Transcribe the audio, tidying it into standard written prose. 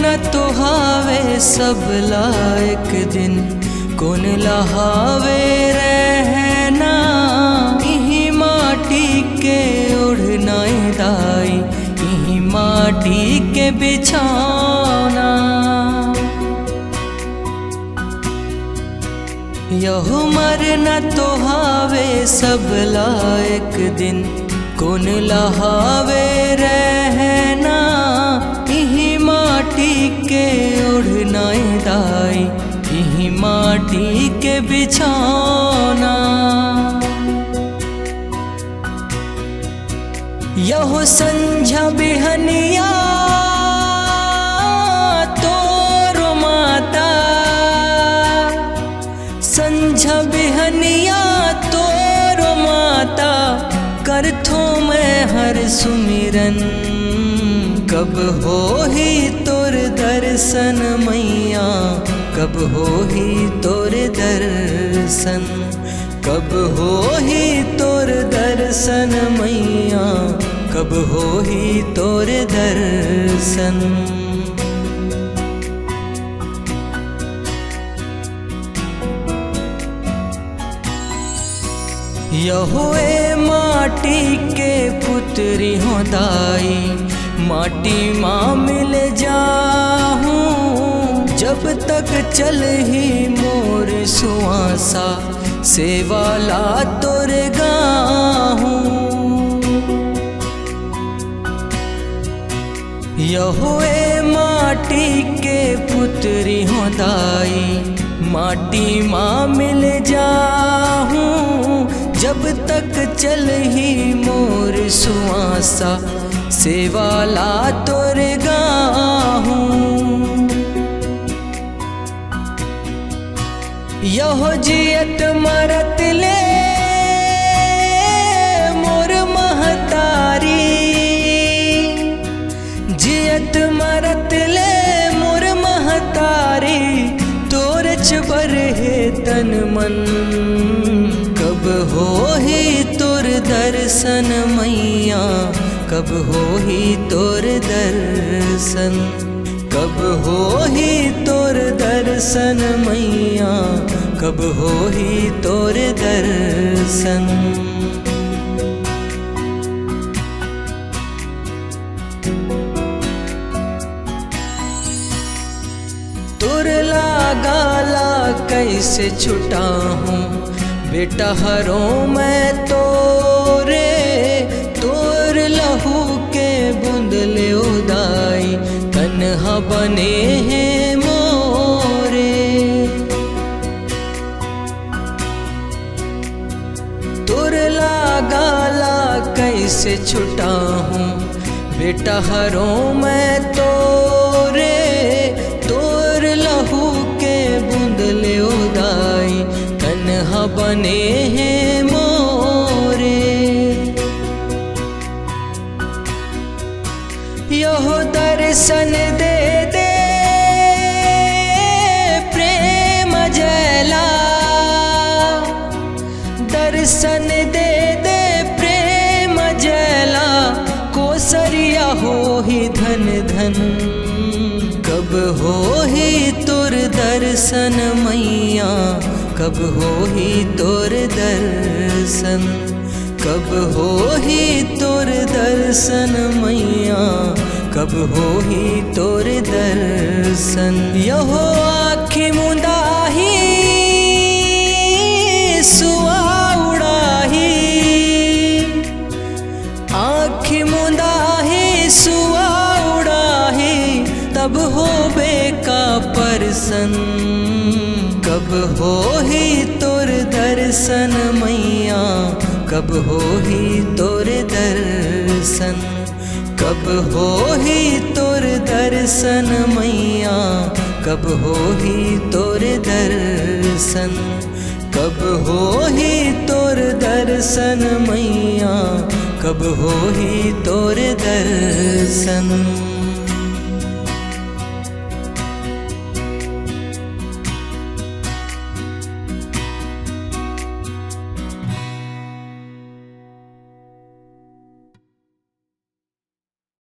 न तुहावे सब लायक दिन कौन लहावे रहना। इही माटी के उड़नाए दाई इही माटी के बिछौना। यहो मर न तुहावे सब लायक दिन कौन लहावे रहना। इही माटी के उड़नाए दाई इही माटी के बिछौना। यहो संझा बिहनिया तोरो माता। संझा बिहनिया तोरो माता करथो मैं हर सुमिरन। कब हो ही तोर दर्शन मैया कब हो ही तोर दर्शन। कब हो ही तोर दर्शन मैया कब हो ही तोर दर्शन। यहोए माटी के पुत्री हो दाई माटी माँ मिल जाहूँ। जब तक चल ही मोर सुआसा सेवाला तोर गाहूँ। यहोए माटी के पुत्री हो दाई माटी माँ मिल जाहूँ। जब तक चल ही मोर सुआसा सेवाला तोर गाहूँ। यहो जियत मरत ले मोर महतारी। जियत मरत ले मोर महतारी तोर चबर है तन मन। कब हो ही तोर दर्शन मैया कब हो ही तोर दर्शन। कब हो ही तोर दर्शन मैया कब हो ही तोर दर्शन। तोर लगाला कैसे छुटा हूँ बेटा हरों मैं तोरे। तोर लहू के बूंद ले उदाई तन्हा बने हैं मोरे। तोर लगाला कैसे छुटा हूँ बेटा हरों मैं तोरे। तोर लहू के बूंद ले उदाई तन्हा बने हैं मोरे। यहो दर्शन दे दे प्रेम जला। दर्शन दे दे प्रेम जला कोसरिया हो ही धन धन। कब हो ही तोर दर्शन मैया कब हो ही तोर दर्शन। कब हो ही तोर दर्शन मैया कब हो ही तोर दर्शन। यहो आँखी मुंदाही सुआ उड़ाही। आँखी मुंदाही सुआ उड़ाही तब हो बेका परसन। कब हो ही तोर दर्शन मैया कब हो ही तोर दर्शन। कब हो ही तोर दर्शन मैया कब हो ही तोर दर्शन। कब हो ही तोर दर्शन मैया कब हो ही तोर दर्शन।